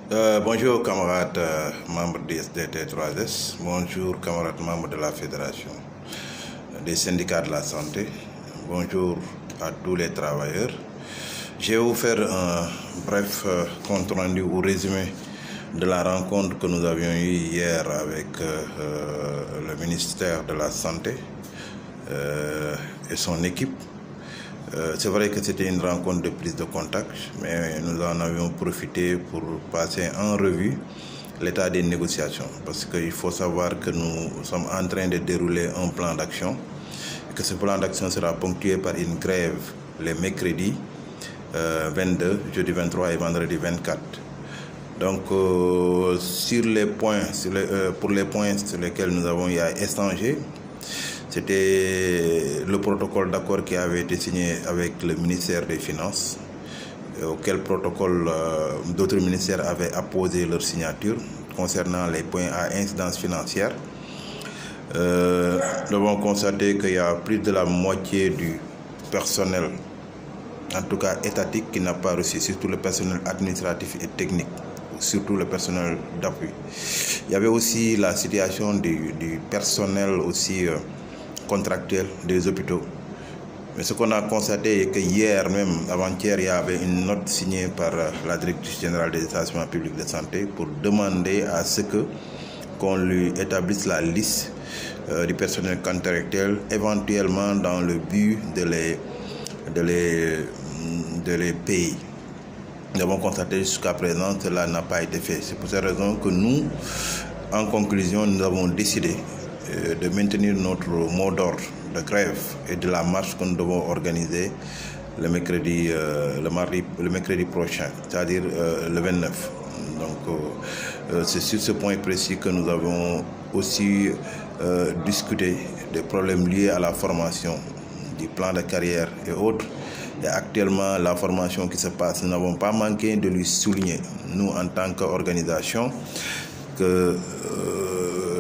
Bonjour camarades membres du SDT3S, bonjour camarades membres de la Fédération des syndicats de la santé, bonjour à tous les travailleurs. Je vais vous faire un bref compte rendu ou résumé de la rencontre que nous avions eue hier avec le ministère de la Santé et son équipe. C'est vrai que c'était une rencontre de prise de contact, mais nous en avions profité pour passer en revue l'état des négociations. Parce qu'il faut savoir que nous sommes en train de dérouler un plan d'action et que ce plan d'action sera ponctué par une grève les mercredis 22, jeudi 23 et vendredi 24. Donc, pour les points sur lesquels nous avons échangé, c'était le protocole d'accord qui avait été signé avec le ministère des Finances, auquel protocole d'autres ministères avaient apposé leur signature concernant les points à incidence financière. Nous avons constaté qu'il y a plus de la moitié du personnel, en tout cas étatique, qui n'a pas reçu, surtout le personnel administratif et technique, surtout le personnel d'appui. Il y avait aussi la situation du personnel aussi contractuel des hôpitaux. Mais ce qu'on a constaté est que hier même, avant-hier, il y avait une note signée par la directrice générale des établissements publics de santé pour demander à ce qu'on lui établisse la liste du personnel contractuel, éventuellement dans le but de les payer. Nous avons constaté jusqu'à présent que cela n'a pas été fait. C'est pour cette raison que nous, en conclusion, nous avons décidé de maintenir notre mot d'ordre de grève et de la marche que nous devons organiser le mercredi prochain, c'est-à-dire le 29. Donc, c'est sur ce point précis que nous avons aussi discuté des problèmes liés à la formation, du plan de carrière et autres. Et actuellement, la formation qui se passe, nous n'avons pas manqué de lui souligner, nous en tant qu'organisation, que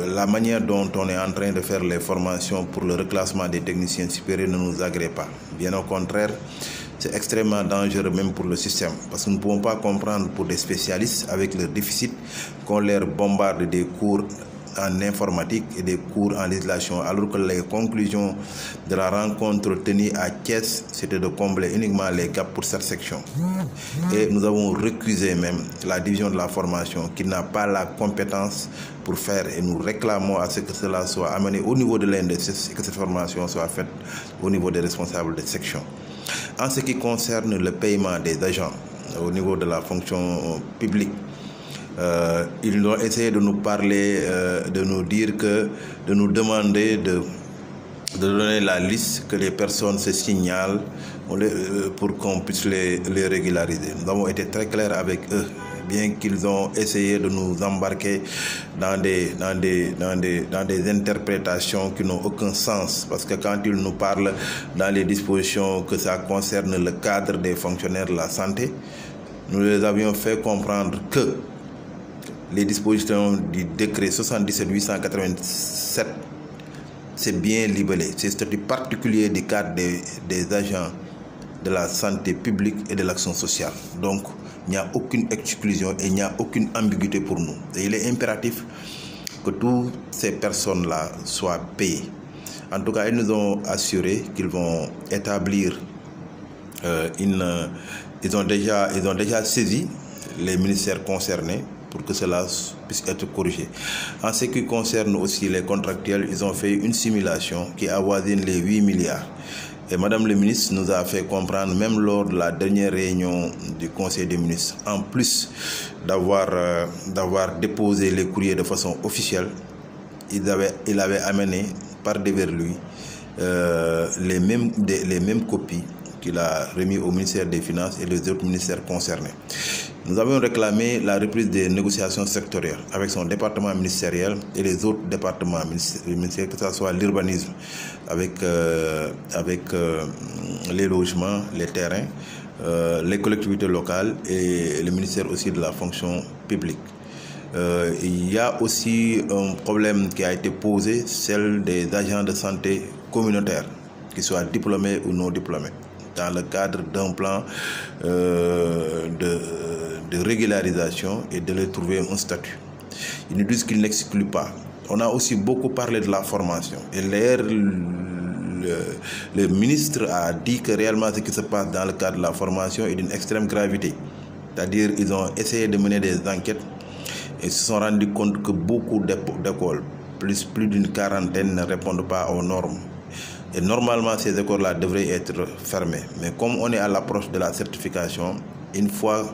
la manière dont on est en train de faire les formations pour le reclassement des techniciens supérieurs ne nous agrée pas. Bien au contraire, c'est extrêmement dangereux même pour le système, parce que nous ne pouvons pas comprendre pour des spécialistes avec leur déficit qu'on leur bombarde des cours en informatique et des cours en législation, alors que les conclusions de la rencontre tenue à Thiès, c'était de combler uniquement les gaps pour cette section. Et nous avons récusé même la division de la formation qui n'a pas la compétence pour faire, et nous réclamons à ce que cela soit amené au niveau de l'INDSS et que cette formation soit faite au niveau des responsables de section. En ce qui concerne le paiement des agents au niveau de la fonction publique, ils ont essayé de nous parler, de nous dire de nous demander de donner la liste que les personnes se signalent pour qu'on puisse les régulariser. Nous avons été très clairs avec eux, bien qu'ils ont essayé de nous embarquer dans des interprétations qui n'ont aucun sens. Parce que quand ils nous parlent dans les dispositions que ça concerne le cadre des fonctionnaires de la santé, nous les avions fait comprendre que les dispositions du décret 77-887, c'est bien libellé. C'est le statut particulier du cadre des agents de la santé publique et de l'action sociale. Donc, il n'y a aucune exclusion et il n'y a aucune ambiguïté pour nous. Et il est impératif que toutes ces personnes-là soient payées. En tout cas, ils nous ont assuré qu'ils vont établir ils ont déjà saisi les ministères concernés pour que cela puisse être corrigé. En ce qui concerne aussi les contractuels, ils ont fait une simulation qui avoisine les 8 milliards. Et Madame le ministre nous a fait comprendre, même lors de la dernière réunion du Conseil des ministres, en plus d'avoir déposé les courriers de façon officielle, il avait amené par devers lui les mêmes copies qu'il a remis au ministère des Finances et les autres ministères concernés. Nous avons réclamé la reprise des négociations sectorielles avec son département ministériel et les autres départements ministériels, que ce soit l'urbanisme, avec les logements, les terrains, les collectivités locales et le ministère aussi de la fonction publique. Il y a aussi un problème qui a été posé, celle des agents de santé communautaires, qu'ils soient diplômés ou non diplômés, dans le cadre d'un plan régularisation et de leur trouver un statut. Ils nous disent qu'ils n'excluent pas. On a aussi beaucoup parlé de la formation. Et le ministre a dit que réellement ce qui se passe dans le cadre de la formation est d'une extrême gravité. C'est-à-dire qu'ils ont essayé de mener des enquêtes et se sont rendus compte que beaucoup d'écoles, plus d'une quarantaine, ne répondent pas aux normes. Et normalement, ces écoles-là devraient être fermées. Mais comme on est à l'approche de la certification, une fois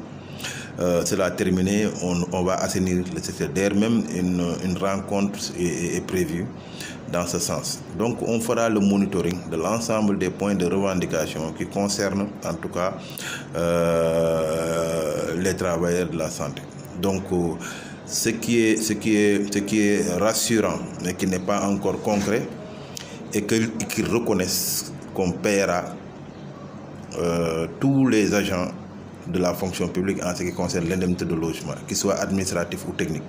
cela terminé, on va assainir le secteur. D'ailleurs, même une rencontre est prévue dans ce sens. Donc, on fera le monitoring de l'ensemble des points de revendication qui concernent, en tout cas, les travailleurs de la santé. Donc, ce qui est rassurant, mais qui n'est pas encore concret, et qu'ils reconnaissent qu'on paiera tous les agents de la fonction publique en ce qui concerne l'indemnité de logement, qu'ils soient administratifs ou techniques.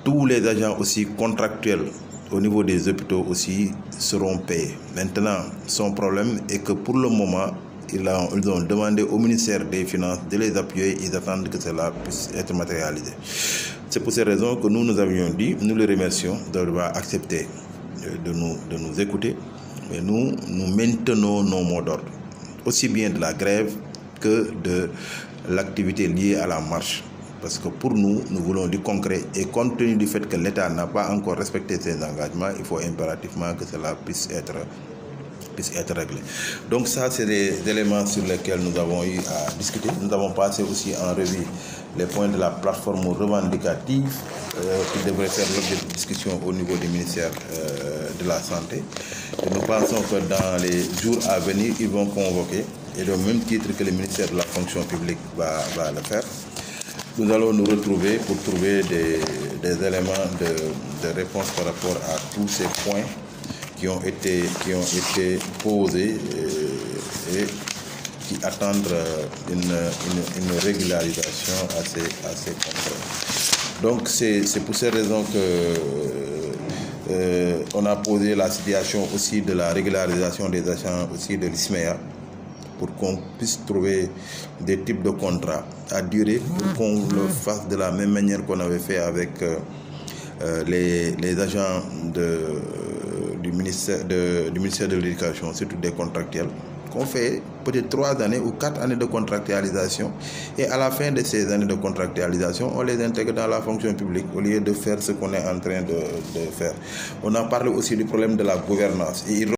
Tous les agents aussi contractuels au niveau des hôpitaux aussi seront payés. Maintenant, son problème est que pour le moment, ils ont demandé au ministère des Finances de les appuyer. Ils attendent que cela puisse être matérialisé. C'est pour ces raisons que nous avions dit, nous les remercions d'avoir accepté de nous écouter, mais nous maintenons nos mots d'ordre, aussi bien de la grève que de l'activité liée à la marche. Parce que pour nous voulons du concret, et compte tenu du fait que l'État n'a pas encore respecté ses engagements, il faut impérativement que cela puisse être réglé. Donc ça, c'est des éléments sur lesquels nous avons eu à discuter. Nous avons passé aussi en revue les points de la plateforme revendicative qui devrait faire l'objet de discussion au niveau du ministère de la Santé. Et nous pensons que dans les jours à venir, ils vont convoquer, et au même titre que le ministère de la fonction publique va le faire, nous allons nous retrouver pour trouver des éléments de réponse par rapport à tous ces points qui ont été posés et qui attendent une régularisation assez concrète. Donc c'est pour ces raisons que on a posé la situation aussi de la régularisation des agents aussi de l'ISMEA, pour qu'on puisse trouver des types de contrats à durée, pour qu'on le fasse de la même manière qu'on avait fait avec les agents du ministère de l'Éducation, surtout des contractuels, qu'on fait peut-être 3 années ou 4 années de contractualisation, et à la fin de ces années de contractualisation, on les intègre dans la fonction publique au lieu de faire ce qu'on est en train de faire. On a parlé aussi du problème de la gouvernance.